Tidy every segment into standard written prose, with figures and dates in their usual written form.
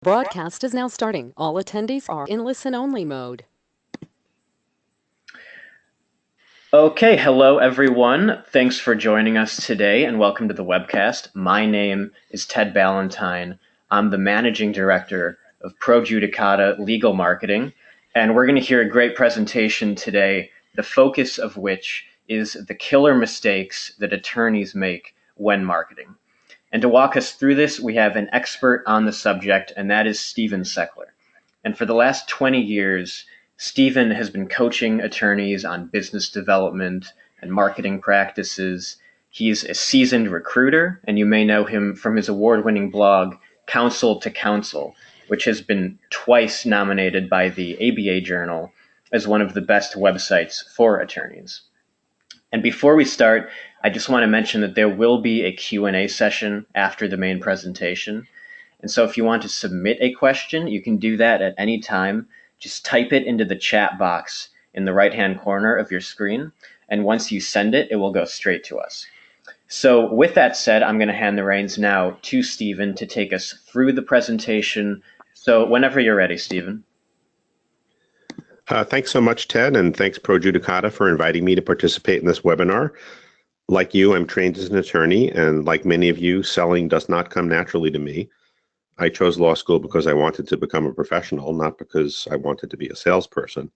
Broadcast is now starting. All attendees are in listen-only mode. Okay, hello everyone. Thanks for joining us today and welcome to the webcast. My name is Ted Ballantyne. I'm the Managing Director of Pro Judicata Legal Marketing, and we're going to hear a great presentation today, the focus of which is the killer mistakes that attorneys make when marketing. And to walk us through this, we have an expert on the subject, and that is Stephen Seckler. And for the last 20 years, Stephen has been coaching attorneys on business development and marketing practices. He's a seasoned recruiter, and you may know him from his award-winning blog, Counsel to Counsel, which has been twice nominated by the ABA Journal as one of the best websites for attorneys. And before we start, I just want to mention that there will be a Q&A session after the main presentation. And so if you want to submit a question, you can do that at any time. Just type it into the chat box in the right-hand corner of your screen. And once you send it, it will go straight to us. So with that said, I'm going to hand the reins now to Stephen to take us through the presentation. So whenever you're ready, Stephen. Thanks so much, Ted, and thanks Pro Judicata for inviting me to participate in this webinar. Like you, I'm trained as an attorney, and like many of you, selling does not come naturally to me. I chose law school because I wanted to become a professional, not because I wanted to be a salesperson.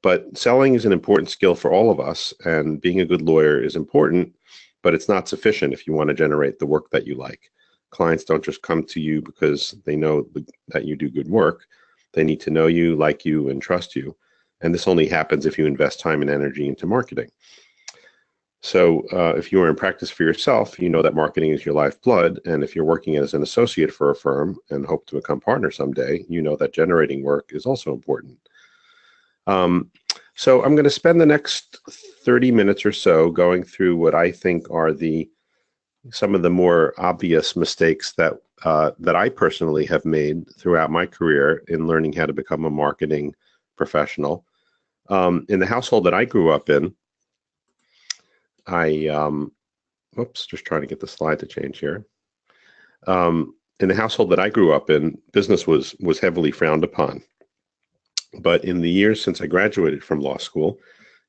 But selling is an important skill for all of us, and being a good lawyer is important, but it's not sufficient if you want to generate the work that you like. Clients don't just come to you because they know that you do good work. They need to know you, like you, and trust you. And this only happens if you invest time and energy into marketing. So if you are in practice for yourself, you know that marketing is your lifeblood. And if you're working as an associate for a firm and hope to become partner someday, you know that generating work is also important. So I'm going to spend the next 30 minutes or so going through what I think are some of the more obvious mistakes that I personally have made throughout my career in learning how to become a marketing professional. In the household that I grew up in, just trying to get the slide to change here. In the household that I grew up in, business was heavily frowned upon. But in the years since I graduated from law school,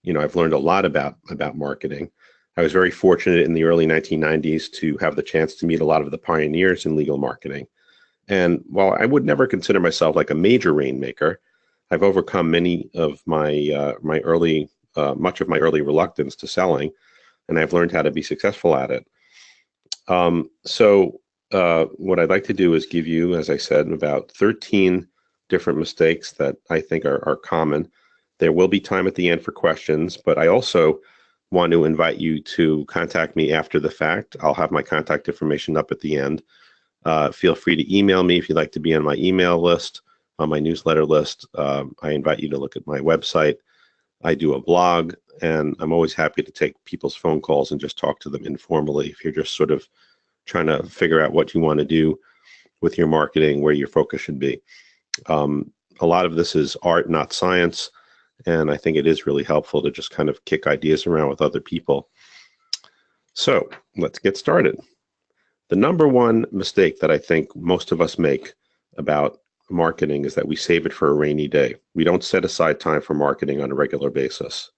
I've learned a lot about marketing. I was very fortunate in the early 1990s to have the chance to meet a lot of the pioneers in legal marketing. And while I would never consider myself like a major rainmaker, I've overcome many of much of my early reluctance to selling, and I've learned how to be successful at it. So what I'd like to do is give you, as I said, about 13 different mistakes that I think are common. There will be time at the end for questions, but I also want to invite you to contact me after the fact. I'll have my contact information up at the end. Feel free to email me if you'd like to be on my email list, on my newsletter list. I invite you to look at my website. I do a blog, and I'm always happy to take people's phone calls and just talk to them informally if you're just sort of trying to figure out what you want to do with your marketing, where your focus should be. A lot of this is art, not science. And I think it is really helpful to just kind of kick ideas around with other people. So let's get started. The number one mistake that I think most of us make about marketing is that we save it for a rainy day. We don't set aside time for marketing on a regular basis.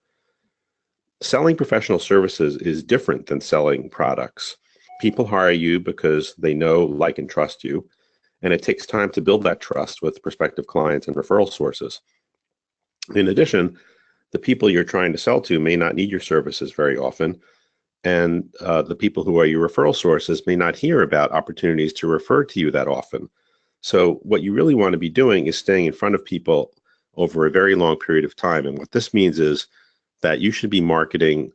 Selling professional services is different than selling products. People hire you because they know, like, and trust you. And it takes time to build that trust with prospective clients and referral sources. In addition, the people you're trying to sell to may not need your services very often, and the people who are your referral sources may not hear about opportunities to refer to you that often. So what you really want to be doing is staying in front of people over a very long period of time. And what this means is that you should be marketing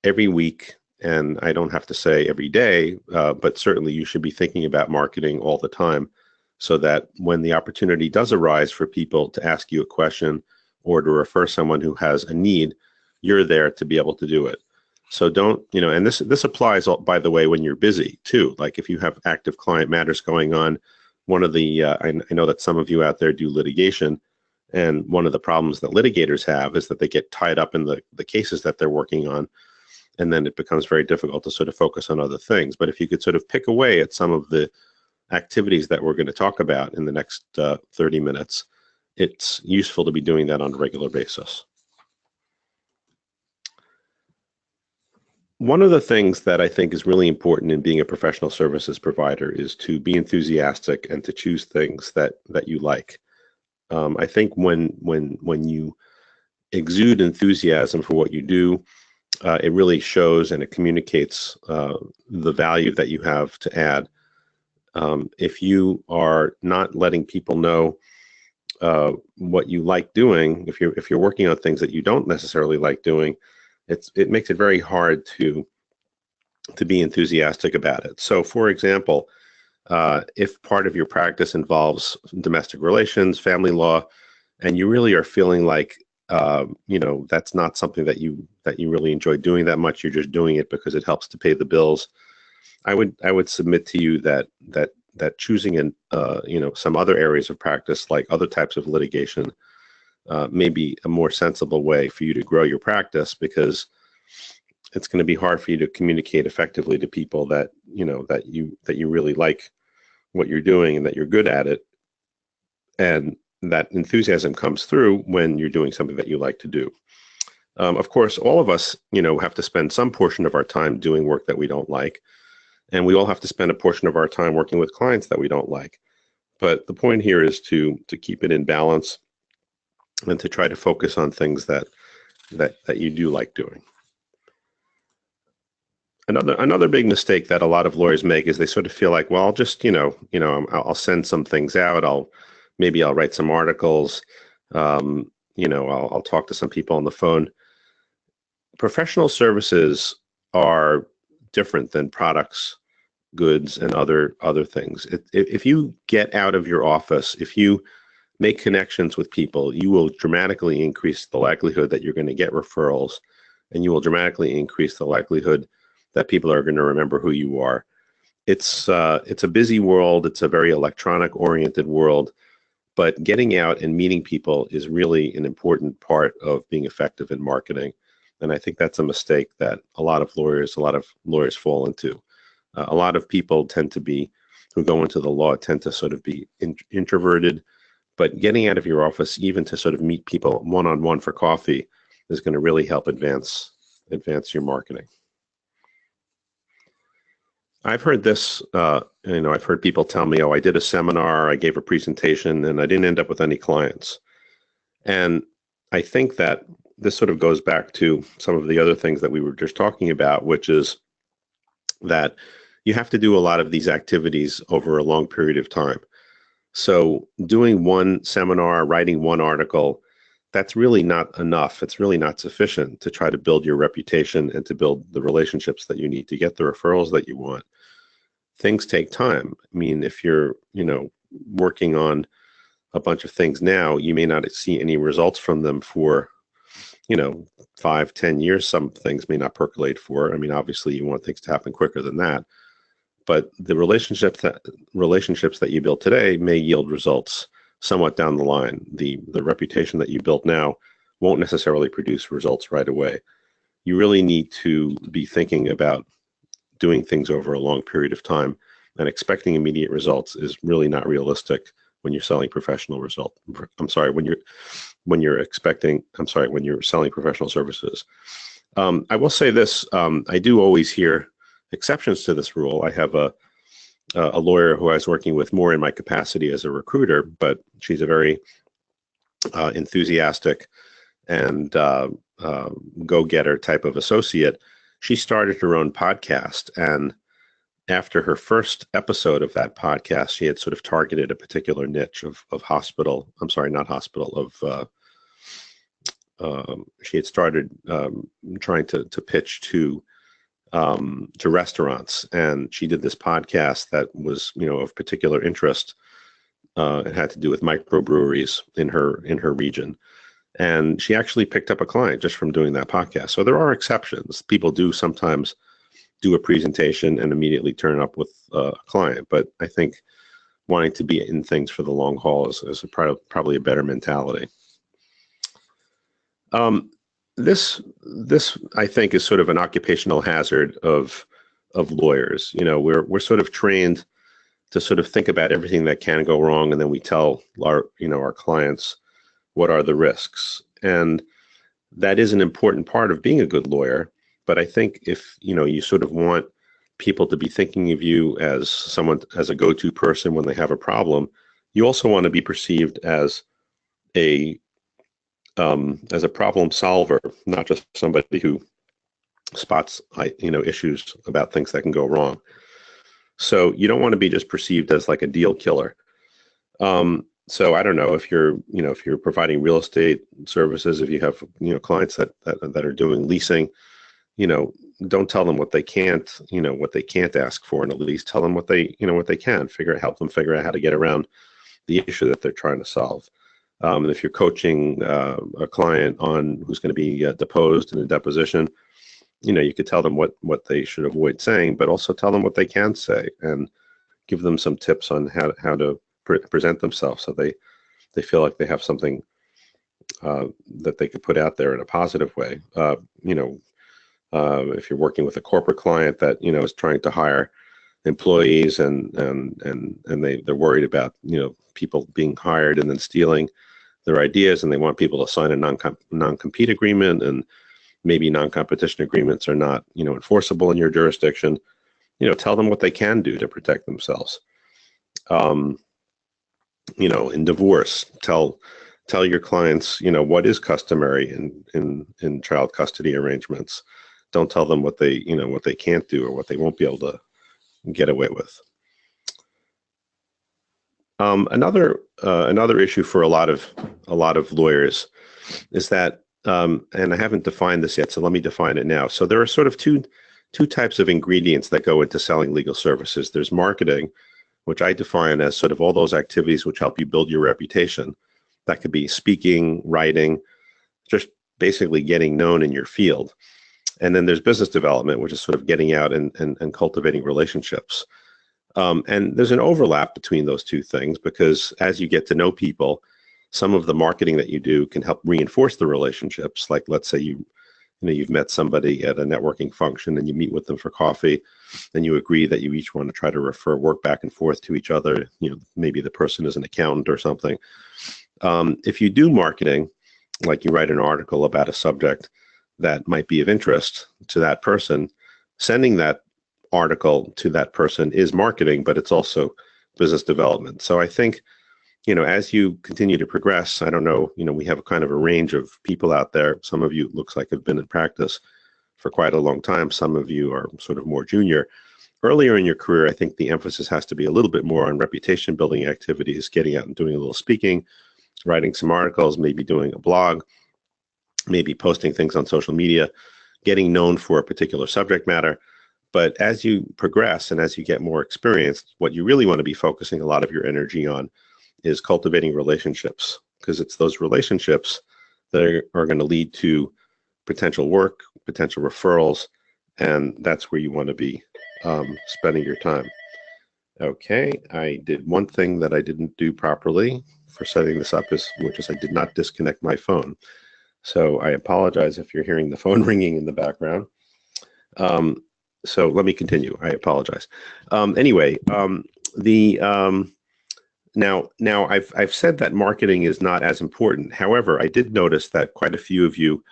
every week, and I don't have to say every day, but certainly you should be thinking about marketing all the time so that when the opportunity does arise for people to ask you a question or to refer someone who has a need, you're there to be able to do it. So don't, and this applies, by the way, when you're busy too. Like if you have active client matters going on, one of the, I know that some of you out there do litigation, and one of the problems that litigators have is that they get tied up in the cases that they're working on, and then it becomes very difficult to sort of focus on other things. But if you could sort of pick away at some of the activities that we're going to talk about in the next 30 minutes, it's useful to be doing that on a regular basis. One of the things that I think is really important in being a professional services provider is to be enthusiastic and to choose things that you like. I think when you exude enthusiasm for what you do, it really shows and it communicates the value that you have to add. If you are not letting people know what you like doing, if you're working on things that you don't necessarily like doing, it makes it very hard to be enthusiastic about it. So, for example, if part of your practice involves domestic relations, family law, and you really are feeling like that's not something that you really enjoy doing that much, you're just doing it because it helps to pay the bills, I would submit to you that choosing some other areas of practice, like other types of litigation, may be a more sensible way for you to grow your practice, because it's going to be hard for you to communicate effectively to people that you really like what you're doing and that you're good at it, and that enthusiasm comes through when you're doing something that you like to do. Of course, all of us, have to spend some portion of our time doing work that we don't like, and we all have to spend a portion of our time working with clients that we don't like. But the point here is to keep it in balance and to try to focus on things that you do like doing. Another big mistake that a lot of lawyers make is they sort of feel like, well, I'll just, I'll send some things out. I'll write some articles. I'll talk to some people on the phone. Professional services are different than products, goods, and other things. If you get out of your office, if you make connections with people, you will dramatically increase the likelihood that you're going to get referrals, and you will dramatically increase the likelihood that people are going to remember who you are. It's a busy world. It's a very electronic-oriented world, but getting out and meeting people is really an important part of being effective in marketing. And I think that's a mistake that a lot of lawyers fall into. A lot of people who go into the law tend to sort of be introverted, but getting out of your office, even to sort of meet people one-on-one for coffee, is going to really help advance your marketing. I've heard this, I've heard people tell me, oh, I did a seminar, I gave a presentation, and I didn't end up with any clients. And I think that this sort of goes back to some of the other things that we were just talking about, which is that you have to do a lot of these activities over a long period of time. So doing one seminar, writing one article, that's really not enough. It's really not sufficient to try to build your reputation and to build the relationships that you need to get the referrals that you want. Things take time. I mean, if you're, working on a bunch of things now, you may not see any results from them for, 5-10 years. Some things may not percolate for. I mean, obviously you want things to happen quicker than that. But the relationships that you build today may yield results somewhat down the line. The reputation that you built now won't necessarily produce results right away. You really need to be thinking about doing things over a long period of time, and expecting immediate results is really not realistic when you're selling professional when you're selling professional services. I will say this, I do always hear exceptions to this rule. I have a lawyer who I was working with more in my capacity as a recruiter, but she's a very enthusiastic and go-getter type of associate. She started her own podcast, and after her first episode of that podcast, she had sort of targeted a particular niche of she had started trying to pitch to restaurants, and she did this podcast that was, of particular interest. It had to do with microbreweries in her region, and she actually picked up a client just from doing that podcast. So there are exceptions. People do sometimes do a presentation and immediately turn up with a client, but I think wanting to be in things for the long haul is probably a better mentality. This I think is sort of an occupational hazard of lawyers. We're sort of trained to sort of think about everything that can go wrong, and then we tell our clients what are the risks. And that is an important part of being a good lawyer. But I think if you sort of want people to be thinking of you as someone, as a go-to person when they have a problem, you also want to be perceived as a problem solver, not just somebody who spots issues about things that can go wrong. So you don't want to be just perceived as like a deal killer. So I don't know if you're providing real estate services, if you have clients that are doing leasing, don't tell them what they can't ask for, and at least tell them what they can help them figure out how to get around the issue that they're trying to solve. And if you're coaching a client on who's going to be deposed in a deposition, you could tell them what they should avoid saying, but also tell them what they can say and give them some tips on how to present themselves so they feel like they have something that they could put out there in a positive way. If you're working with a corporate client that is trying to hire employees and they're worried about people being hired and then stealing their ideas, and they want people to sign a non-compete agreement, and maybe non-competition agreements are not enforceable in your jurisdiction, tell them what they can do to protect themselves. In divorce, tell your clients what is customary in child custody arrangements. Don't tell them what they can't do or what they won't be able to get away with. Another issue for a lot of lawyers is that, and I haven't defined this yet, so let me define it now. So there are sort of two types of ingredients that go into selling legal services. There's marketing, which I define as sort of all those activities which help you build your reputation. That could be speaking, writing, just basically getting known in your field. And then there's business development, which is sort of getting out and cultivating relationships. And there's an overlap between those two things, because as you get to know people, some of the marketing that you do can help reinforce the relationships. Like, let's say you've met somebody at a networking function and you meet with them for coffee, and you agree that you each want to try to refer work back and forth to each other. Maybe the person is an accountant or something. If you do marketing, like you write an article about a subject that might be of interest to that person, sending that article to that person is marketing, but it's also business development. So I think, as you continue to progress, I don't know, we have a kind of a range of people out there. Some of you, it looks like, have been in practice for quite a long time. Some of you are sort of more junior. Earlier in your career, I think the emphasis has to be a little bit more on reputation building activities, getting out and doing a little speaking, writing some articles, maybe doing a blog, maybe posting things on social media, getting known for a particular subject matter. But as you progress and as you get more experienced, what you really want to be focusing a lot of your energy on is cultivating relationships, because it's those relationships that are going to lead to potential work, potential referrals, and that's where you want to be spending your time. Okay, I did one thing that I didn't do properly for setting this up, which is I did not disconnect my phone. So I apologize if you're hearing the phone ringing in the background. So let me continue. I apologize. Now I've said that marketing is not as important. However, I did notice that quite a few of you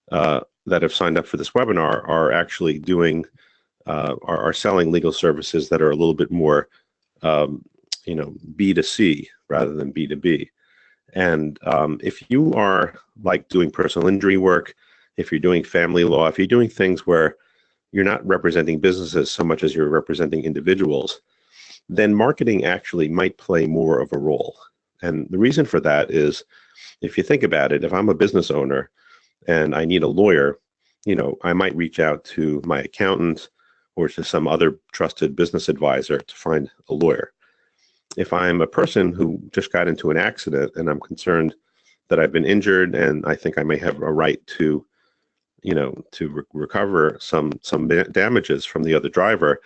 that have signed up for this webinar are actually are selling legal services that are a little bit more B2C rather than B2B. And if you are like doing personal injury work, if you're doing family law, if you're doing things where you're not representing businesses so much as you're representing individuals, then marketing actually might play more of a role. And the reason for that is, if you think about it, if I'm a business owner and I need a lawyer, I might reach out to my accountant or to some other trusted business advisor to find a lawyer. If I'm a person who just got into an accident and I'm concerned that I've been injured and I think I may have a right to recover some damages from the other driver,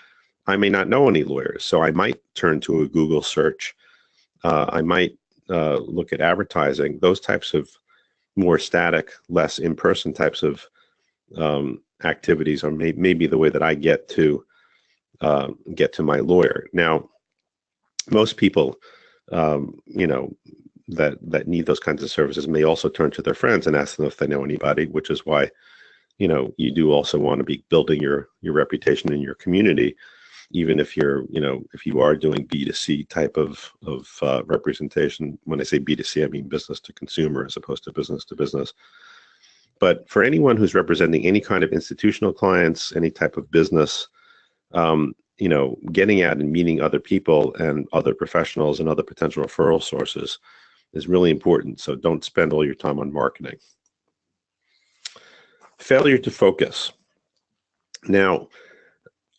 I may not know any lawyers. So I might turn to a Google search. I might look at advertising, those types of more static, less in-person types of activities, or maybe the way that I get to my lawyer. Now, most people, you know, that need those kinds of services may also turn to their friends and ask them if they know anybody, which is why, you know, you do also want to be building your reputation in your community, even if you're, you know, if you are doing B2C type of representation. When I say B2C, I mean business to consumer as opposed to business to business. But for anyone who's representing any kind of institutional clients, any type of business, you know, getting out and meeting other people and other professionals and other potential referral sources is really important. So don't spend all your time on marketing. Failure to focus. Now,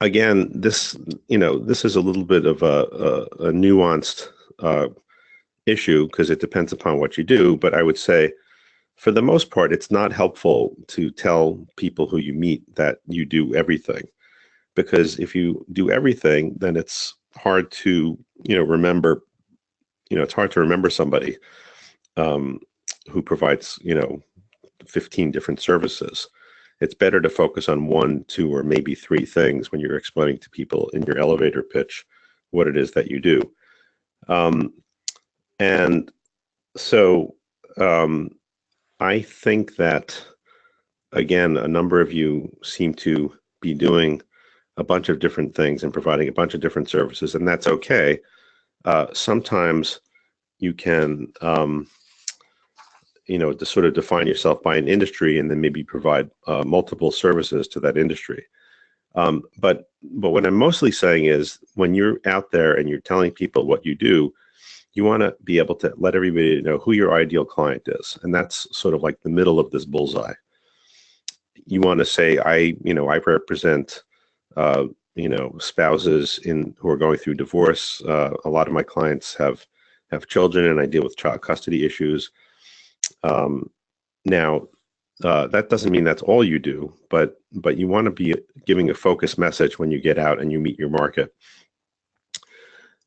again, this, you know, this is a little bit of a nuanced issue because it depends upon what you do. But I would say, for the most part, it's not helpful to tell people who you meet that you do everything, because if you do everything, then it's hard to, you know, remember. You know, it's hard to remember somebody who provides, you know, 15 different services. It's better to focus on 1, 2, or maybe 3 things when you're explaining to people in your elevator pitch what it is that you do. And so I think that, again, a number of you seem to be doing a bunch of different things and providing a bunch of different services, and that's okay. Sometimes you can, you know, to sort of define yourself by an industry and then maybe provide multiple services to that industry. But what I'm mostly saying is, when you're out there and you're telling people what you do, you want to be able to let everybody know who your ideal client is, and that's sort of like the middle of this bullseye. You want to say, I represent, you know, spouses who are going through divorce. A lot of my clients have children, and I deal with child custody issues. Now, that doesn't mean that's all you do, but you want to be giving a focused message when you get out and you meet your market.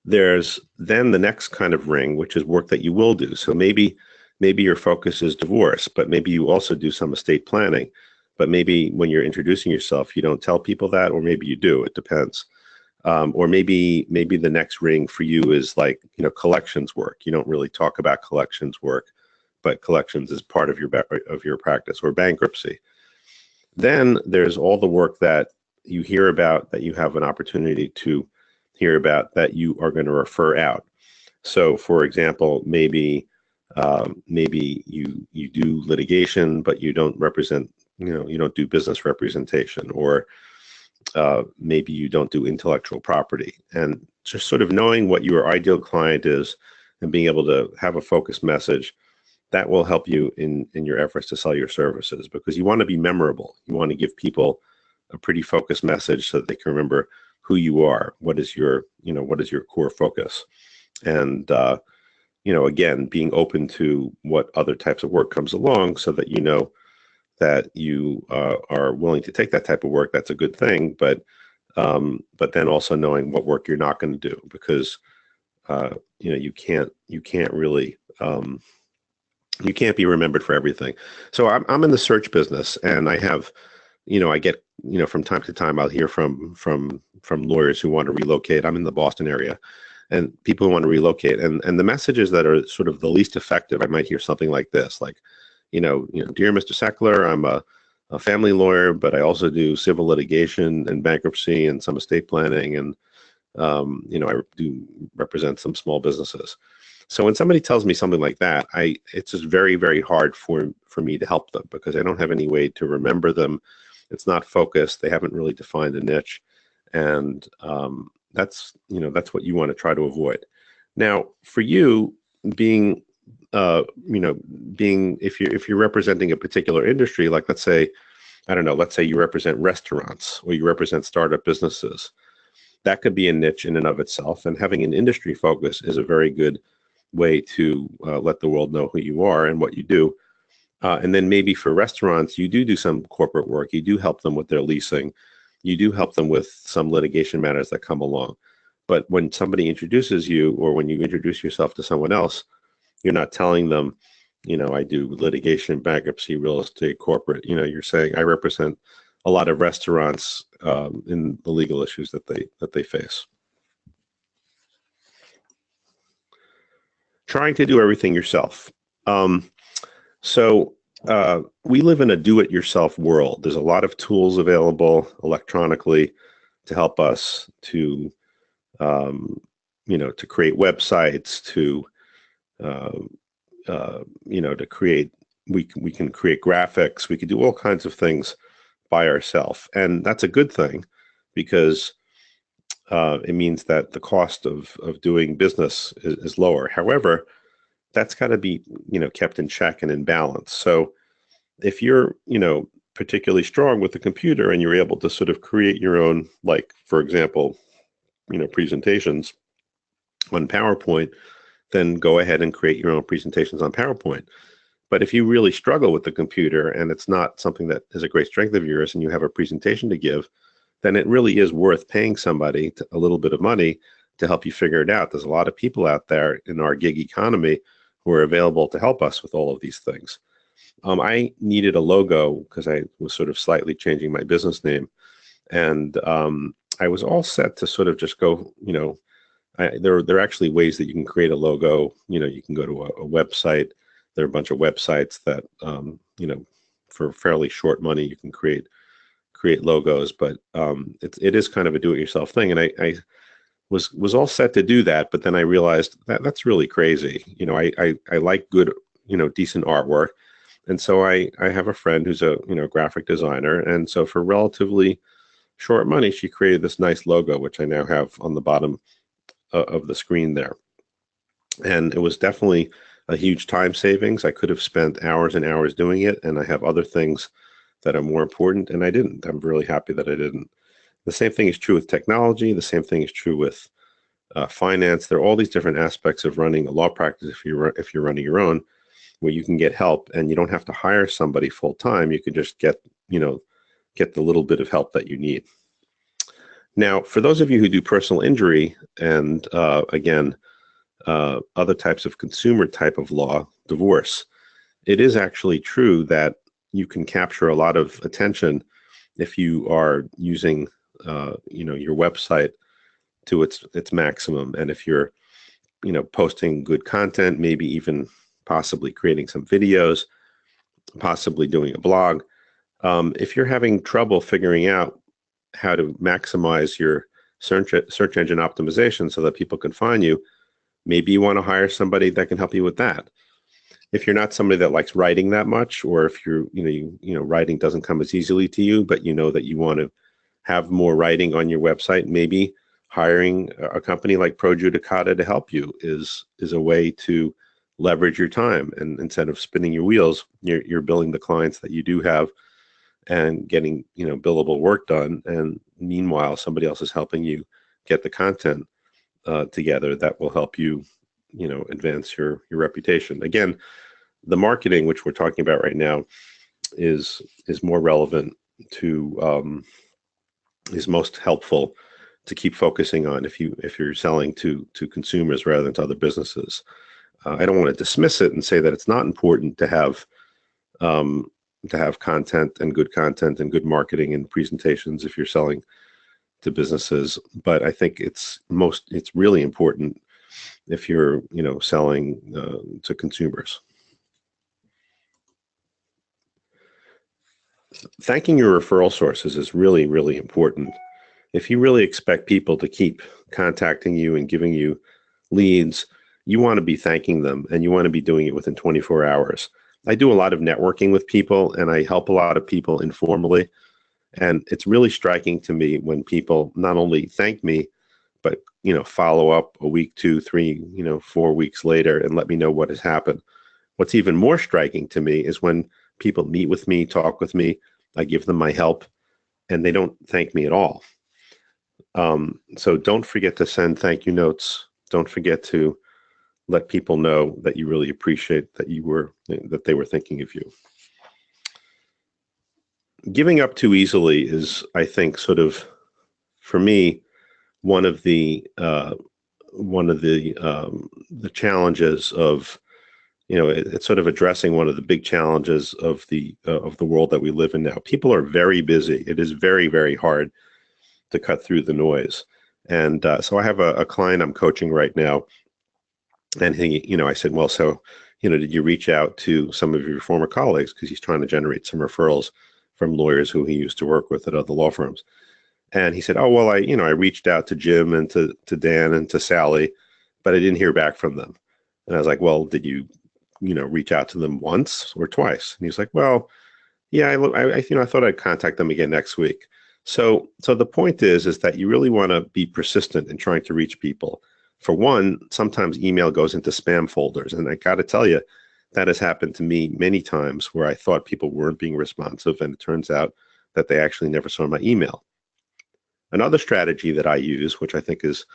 There's then the next kind of ring, which is work that you will do. So maybe your focus is divorce, but maybe you also do some estate planning. But maybe when you're introducing yourself, you don't tell people that, or maybe you do. It depends. Or maybe the next ring for you is, like, you know, collections work. You don't really talk about collections work, but collections is part of your practice. Or bankruptcy. Then there's all the work that you hear about, that you have an opportunity to hear about, that you are going to refer out. So, for example, maybe you do litigation, but you don't represent, you know, you don't do business representation, or maybe you don't do intellectual property. And just sort of knowing what your ideal client is and being able to have a focused message, that will help you in your efforts to sell your services, because you want to be memorable. You want to give people a pretty focused message so that they can remember who you are, what is your core focus. And you know, again, being open to what other types of work comes along, so that you know that you are willing to take that type of work. That's a good thing. But then also knowing what work you're not going to do, because you know, you can't really you can't be remembered for everything. So I'm in the search business, and I have, you know, I get, you know, from time to time I'll hear from lawyers who want to relocate. I'm in the Boston area, and people who want to relocate, and the messages that are sort of the least effective, I might hear something like this, like, you know, dear Mr. Seckler, I'm a family lawyer, but I also do civil litigation and bankruptcy and some estate planning, and you know, I do represent some small businesses. So when somebody tells me something like that, it's just very, very hard for me to help them, because I don't have any way to remember them. It's not focused. They haven't really defined a niche, and that's what you want to try to avoid. Now, for you, being if you're representing a particular industry, like, let's say you represent restaurants, or you represent startup businesses, that could be a niche in and of itself. And having an industry focus is a very good way to let the world know who you are and what you do. And then maybe for restaurants, you do some corporate work. You do help them with their leasing. You do help them with some litigation matters that come along. But when somebody introduces you, or when you introduce yourself to someone else, you're not telling them, you know, I do litigation, bankruptcy, real estate, corporate. You know, you're saying, I represent a lot of restaurants in the legal issues that they face. trying to do everything yourself. So we live in a do-it-yourself world. There's a lot of tools available electronically to help us to, to create websites, uh, to create. We can create graphics. We can do all kinds of things by ourselves, and that's a good thing because it means that the cost of doing business is lower. However, that's got to be kept in check and in balance. So if you're particularly strong with the computer and you're able to sort of create your own, like for example, presentations on PowerPoint, then go ahead and create your own presentations on PowerPoint. But if you really struggle with the computer and it's not something that is a great strength of yours and you have a presentation to give, then it really is worth paying somebody a little bit of money to help you figure it out. There's a lot of people out there in our gig economy who are available to help us with all of these things. I needed a logo because I was sort of slightly changing my business name. And I was all set to sort of just go, there are actually ways that you can create a logo. You can go to a website. There are a bunch of websites that, for fairly short money, you can create logos, but it is kind of a do-it-yourself thing. And I was all set to do that, but then I realized that that's really crazy. I like good, decent artwork. And so I have a friend who's a, graphic designer. And so for relatively short money, she created this nice logo, which I now have on the bottom of the screen there. And it was definitely a huge time savings. I could have spent hours and hours doing it, and I have other things that are more important, and I didn't. I'm really happy that I didn't. The same thing is true with technology. The same thing is true with finance. There are all these different aspects of running a law practice if you're running your own, where you can get help, and you don't have to hire somebody full time. You can just get the little bit of help that you need. Now, for those of you who do personal injury and other types of consumer type of law, divorce, it is actually true that you can capture a lot of attention if you are using your website to its maximum, and if you're posting good content, maybe even possibly creating some videos, possibly doing a blog. If you're having trouble figuring out how to maximize your search engine optimization so that people can find you, maybe you want to hire somebody that can help you with that. If you're not somebody that likes writing that much, or if writing doesn't come as easily to you, but that you want to have more writing on your website, maybe hiring a company like Pro Judicata to help you is a way to leverage your time. And instead of spinning your wheels, you're billing the clients that you do have and getting billable work done. And meanwhile, somebody else is helping you get the content together that will help you advance your reputation. Again, the marketing, which we're talking about right now, is more relevant to is most helpful to keep focusing on if you're selling to consumers rather than to other businesses. I don't want to dismiss it and say that it's not important to have content and good marketing and presentations if you're selling to businesses, but I think it's really important if you're selling to consumers. Thanking your referral sources is really, really important. If you really expect people to keep contacting you and giving you leads, you want to be thanking them, and you want to be doing it within 24 hours. I do a lot of networking with people, and I help a lot of people informally. And it's really striking to me when people not only thank me, but follow up a week, 2, 3, 4 weeks later and let me know what has happened. What's even more striking to me is when people meet with me, talk with me, I give them my help, and they don't thank me at all. So don't forget to send thank you notes. Don't forget to let people know that you really appreciate that they were thinking of you. Giving up too easily is, I think, sort of, for me, one of the challenges of, it's sort of addressing one of the big challenges of the world that we live in now. People are very busy. It is very, very hard to cut through the noise. And so I have a client I'm coaching right now And I said, well, so, did you reach out to some of your former colleagues? Because he's trying to generate some referrals from lawyers who he used to work with at other law firms. And he said, oh, well, I reached out to Jim and to Dan and to Sally, but I didn't hear back from them. And I was like, well, did you, reach out to them once or twice? And he's like, well, yeah, I thought I'd contact them again next week. So the point is that you really want to be persistent in trying to reach people. For one, sometimes email goes into spam folders, and I got to tell you, that has happened to me many times where I thought people weren't being responsive, and it turns out that they actually never saw my email. Another strategy that I use, which I think is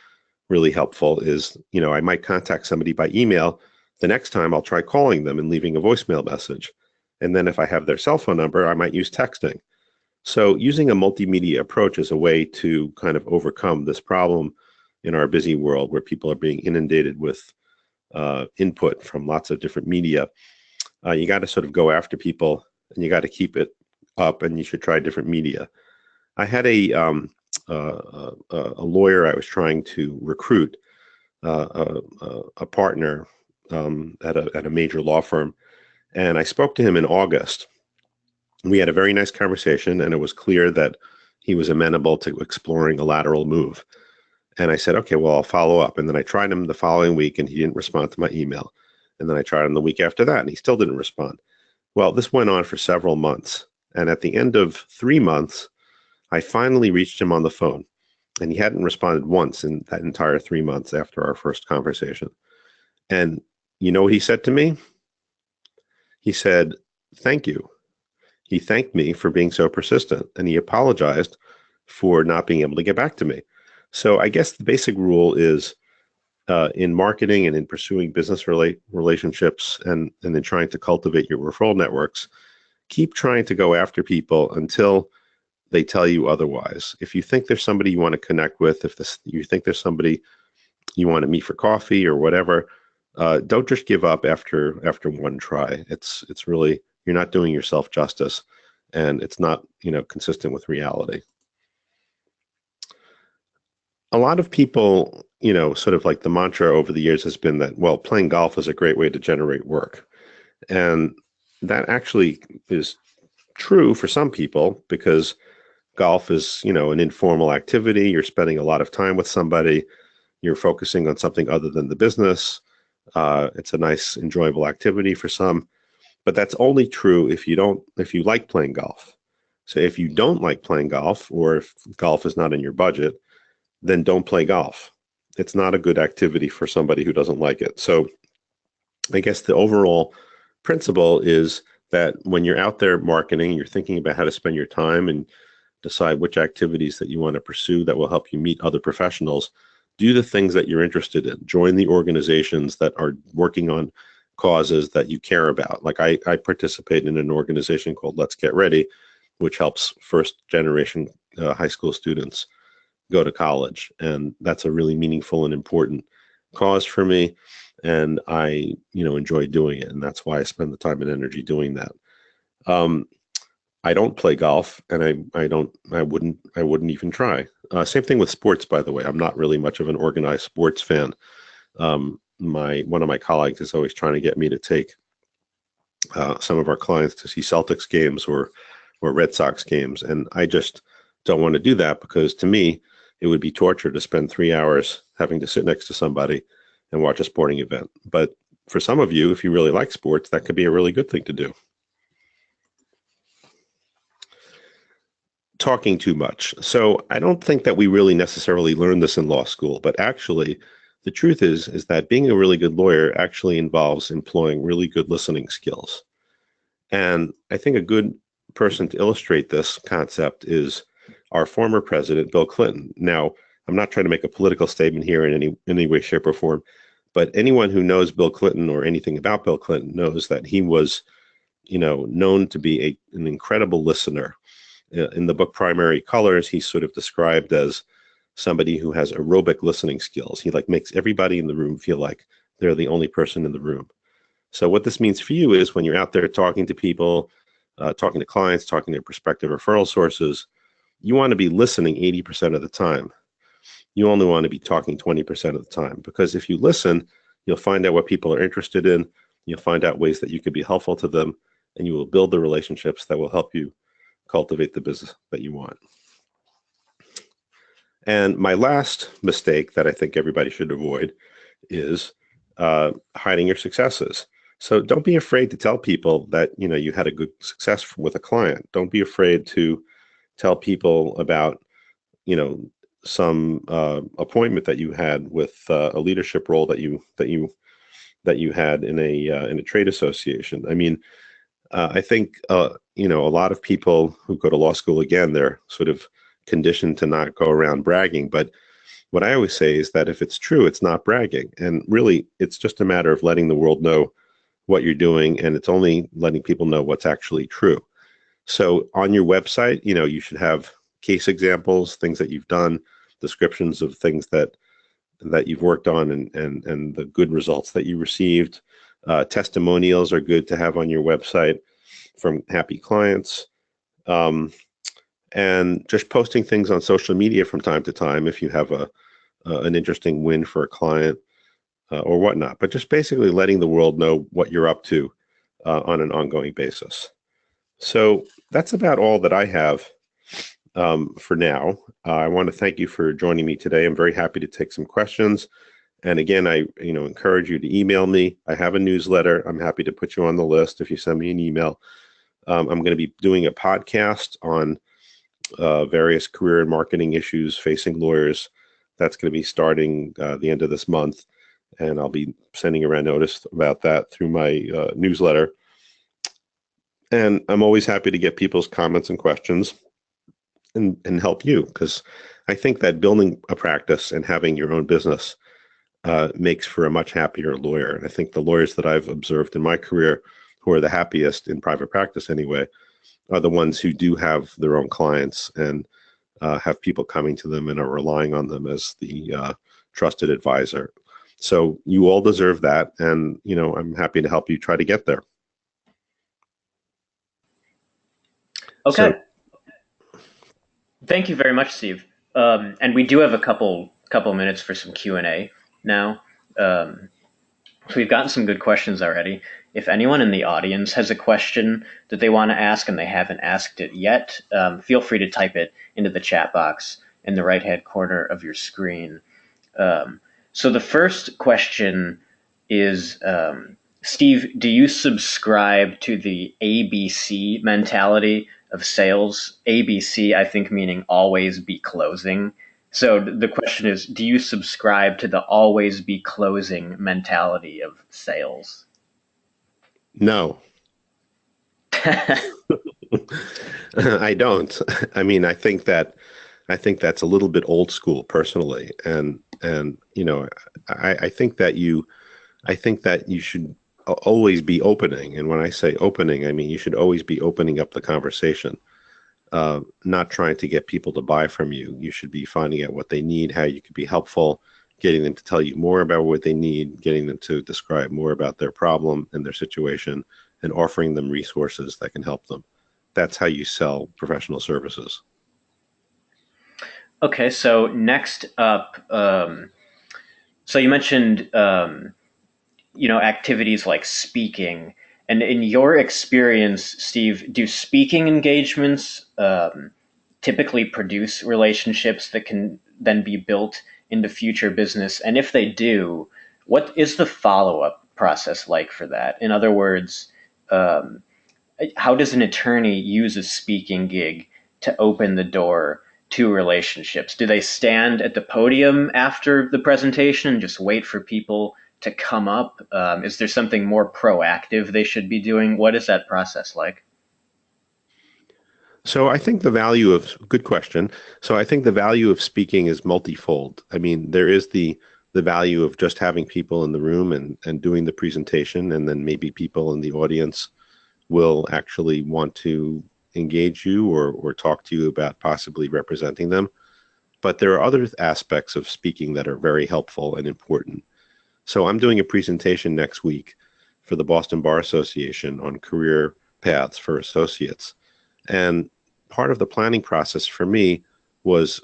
really helpful, is, I might contact somebody by email. The next time I'll try calling them and leaving a voicemail message. And then if I have their cell phone number, I might use texting. So using a multimedia approach is a way to kind of overcome this problem in our busy world where people are being inundated with input from lots of different media. You got to sort of go after people, and you got to keep it up, and you should try different media. I had a lawyer I was trying to recruit, a partner at a major law firm, and I spoke to him in August. We had a very nice conversation, and it was clear that he was amenable to exploring a lateral move. And I said, okay, well, I'll follow up. And then I tried him the following week, and he didn't respond to my email. And then I tried him the week after that, and he still didn't respond. Well, this went on for several months. And at the end of 3 months, I finally reached him on the phone. And he hadn't responded once in that entire 3 months after our first conversation. And you know what he said to me? He said, thank you. He thanked me for being so persistent, and he apologized for not being able to get back to me. So I guess the basic rule is in marketing and in pursuing business relationships and in trying to cultivate your referral networks, keep trying to go after people until they tell you otherwise. If you think there's somebody you want to connect with, you think there's somebody you want to meet for coffee or whatever, don't just give up after one try. It's really, you're not doing yourself justice, and it's not consistent with reality. A lot of people, sort of like the mantra over the years has been that, well, playing golf is a great way to generate work. And that actually is true for some people because golf is, an informal activity. You're spending a lot of time with somebody. You're focusing on something other than the business. It's a nice, enjoyable activity for some. But that's only true if you like playing golf. So if you don't like playing golf, or if golf is not in your budget, then don't play golf. It's not a good activity for somebody who doesn't like it. So I guess the overall principle is that when you're out there marketing, you're thinking about how to spend your time and decide which activities that you want to pursue that will help you meet other professionals. Do the things that you're interested in. Join the organizations that are working on causes that you care about. Like I participate in an organization called Let's Get Ready, which helps first generation high school students go to college. And that's a really meaningful and important cause for me. And I, enjoy doing it. And that's why I spend the time and energy doing that. I don't play golf, and I wouldn't even try. Same thing with sports, by the way. I'm not really much of an organized sports fan. One of my colleagues is always trying to get me to take some of our clients to see Celtics games or Red Sox games. And I just don't want to do that because to me, it would be torture to spend 3 hours having to sit next to somebody and watch a sporting event. But for some of you, if you really like sports, that could be a really good thing to do. Talking too much. So I don't think that we really necessarily learn this in law school, but actually the truth is that being a really good lawyer actually involves employing really good listening skills. And I think a good person to illustrate this concept is our former president, Bill Clinton. Now, I'm not trying to make a political statement here in any way, shape, or form, but anyone who knows Bill Clinton or anything about Bill Clinton knows that he was, known to be an incredible listener. In the book Primary Colors, he's sort of described as somebody who has aerobic listening skills. He makes everybody in the room feel like they're the only person in the room. So what this means for you is when you're out there talking to people, talking to clients, talking to prospective referral sources, you want to be listening 80% of the time. You only want to be talking 20% of the time, because if you listen, You'll find out what people are interested in. You'll find out ways that you could be helpful to them, and you will build the relationships that will help you cultivate the business that you want. And my last mistake that I think everybody should avoid is hiding your successes. So don't be afraid to tell people that you had a good success with a client. Don't be afraid to tell people about some appointment that you had with a leadership role that you had in a trade association. I mean, I think a lot of people who go to law school, again, they're sort of conditioned to not go around bragging. But what I always say is that if it's true, it's not bragging, and really, it's just a matter of letting the world know what you're doing, and it's only letting people know what's actually true. So on your website, you should have case examples, things that you've done, descriptions of things that you've worked on, and the good results that you received. Testimonials are good to have on your website from happy clients. And just posting things on social media from time to time if you have an interesting win for a client or whatnot. But just basically letting the world know what you're up to on an ongoing basis. So that's about all that I have for now. I want to thank you for joining me today. I'm very happy to take some questions. And again, I encourage you to email me. I have a newsletter. I'm happy to put you on the list if you send me an email. I'm going to be doing a podcast on various career and marketing issues facing lawyers. That's going to be starting the end of this month. And I'll be sending around notice about that through my newsletter. And I'm always happy to get people's comments and questions and help you, because I think that building a practice and having your own business makes for a much happier lawyer. And I think the lawyers that I've observed in my career who are the happiest in private practice anyway are the ones who do have their own clients and have people coming to them and are relying on them as the trusted advisor. So you all deserve that. And, I'm happy to help you try to get there. Okay. Thank you very much, Steve. And we do have a couple minutes for some Q&A now. So we've gotten some good questions already. If anyone in the audience has a question that they want to ask and they haven't asked it yet, feel free to type it into the chat box in the right-hand corner of your screen. So the first question is, Steve, do you subscribe to the ABC mentality of sales? ABC, I think, meaning always be closing. So the question is, do you subscribe to the always be closing mentality of sales? No. I don't. I mean, I think that's a little bit old school personally. And I think that you should always be opening. And when I say opening, I mean, you should always be opening up the conversation, not trying to get people to buy from you. You should be finding out what they need, how you could be helpful, getting them to tell you more about what they need, getting them to describe more about their problem and their situation, and offering them resources that can help them. That's how you sell professional services. Okay, so next up, so you mentioned, activities like speaking. And in your experience, Steve, do speaking engagements typically produce relationships that can then be built into future business? And if they do, what is the follow-up process like for that? In other words, how does an attorney use a speaking gig to open the door to relationships? Do they stand at the podium after the presentation and just wait for people to come up? Is there something more proactive they should be doing? What is that process like? So I think good question. So I think the value of speaking is multifold. I mean, there is the value of just having people in the room and doing the presentation, and then maybe people in the audience will actually want to engage you or talk to you about possibly representing them. But there are other aspects of speaking that are very helpful and important. So I'm doing a presentation next week for the Boston Bar Association on career paths for associates. And part of the planning process for me was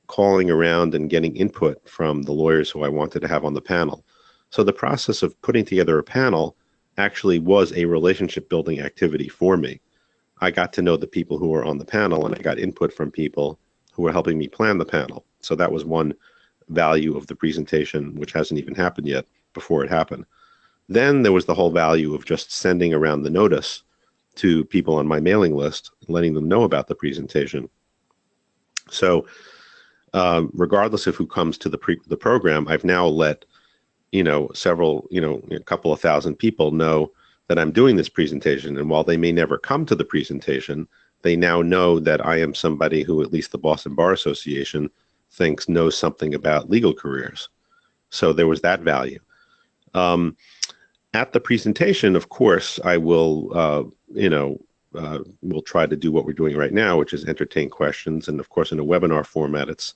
calling around and getting input from the lawyers who I wanted to have on the panel. So the process of putting together a panel actually was a relationship building activity for me. I got to know the people who were on the panel, and I got input from people who were helping me plan the panel. So that was one value of the presentation, which hasn't even happened yet before it happened. Then there was the whole value of just sending around the notice to people on my mailing list, letting them know about the presentation. So regardless of who comes to the program, I've now let, several, a couple of thousand people know that I'm doing this presentation. And while they may never come to the presentation, they now know that I am somebody who at least the Boston Bar Association thinks knows something about legal careers. So there was that value. At the presentation, of course, I will, we'll try to do what we're doing right now, which is entertain questions. And of course, in a webinar format, it's,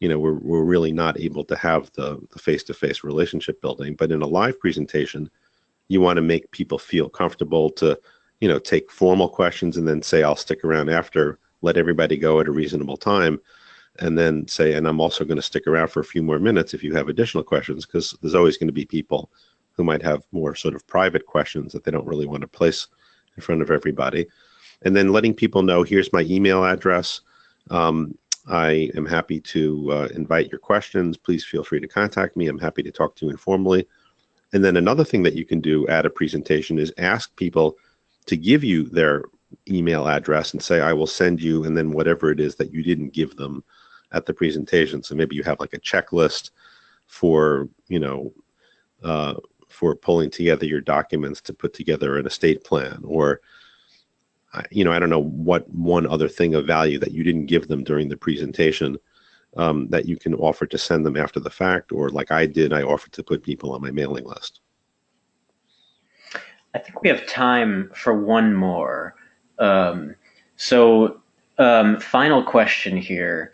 we're really not able to have the face-to-face relationship building. But in a live presentation, you want to make people feel comfortable to, take formal questions and then say, I'll stick around after, let everybody go at a reasonable time, and then say, and I'm also going to stick around for a few more minutes if you have additional questions, because there's always going to be people who might have more sort of private questions that they don't really want to place in front of everybody. And then letting people know, here's my email address. I am happy to invite your questions. Please feel free to contact me. I'm happy to talk to you informally. And then another thing that you can do at a presentation is ask people to give you their email address and say, I will send you, and then whatever it is that you didn't give them at the presentation. So maybe you have like a checklist for, for pulling together your documents to put together an estate plan, or, I don't know what one other thing of value that you didn't give them during the presentation that you can offer to send them after the fact, or like I did, I offered to put people on my mailing list. I think we have time for one more. Final question here.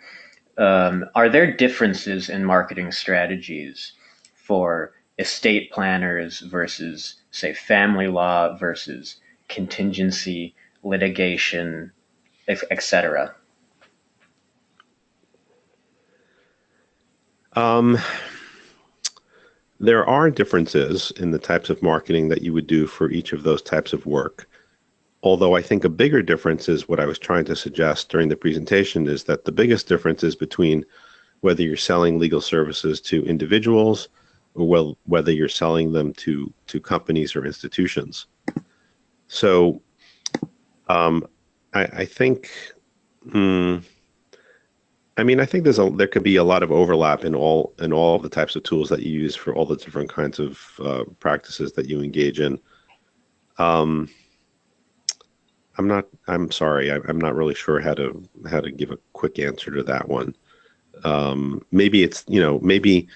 Are there differences in marketing strategies for estate planners versus, say, family law versus contingency, litigation, etc.? There are differences in the types of marketing that you would do for each of those types of work. Although I think a bigger difference is what I was trying to suggest during the presentation, is that the biggest difference is between whether you're selling legal services to individuals or whether you're selling them to companies or institutions. So I think, I think there could be a lot of overlap in all of the types of tools that you use for all the different kinds of practices that you engage in. I'm sorry, I'm not really sure how to give a quick answer to that one. Maybe it's, maybe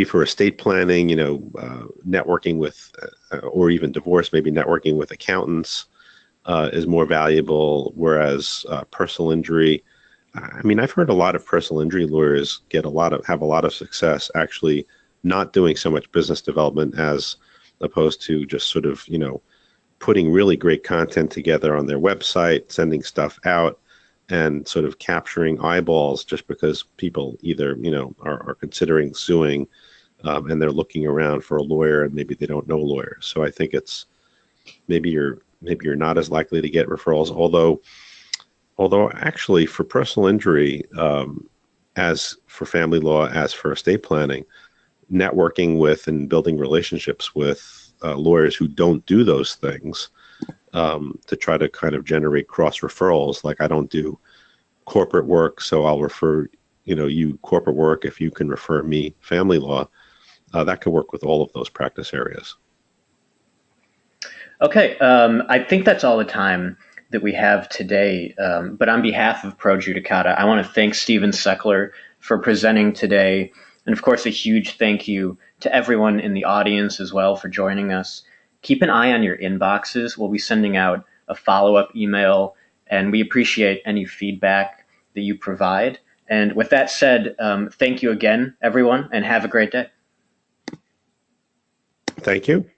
for estate planning, networking with, or even divorce, maybe networking with accountants is more valuable, whereas personal injury, I've heard a lot of personal injury lawyers have a lot of success actually not doing so much business development as opposed to just sort of, putting really great content together on their website, sending stuff out, and sort of capturing eyeballs just because people either, are considering suing and they're looking around for a lawyer and maybe they don't know lawyers. So I think it's maybe you're not as likely to get referrals, although actually for personal injury, as for family law, as for estate planning, networking with and building relationships with lawyers who don't do those things to try to kind of generate cross referrals. Like I don't do corporate work, so I'll refer you corporate work if you can refer me family law. That could work with all of those practice areas. Okay, I think that's all the time that we have today. But on behalf of Pro Judicata, I want to thank Stephen Seckler for presenting today. And of course, a huge thank you to everyone in the audience as well for joining us. Keep an eye on your inboxes. We'll be sending out a follow-up email, and we appreciate any feedback that you provide. And with that said, thank you again, everyone, and have a great day. Thank you.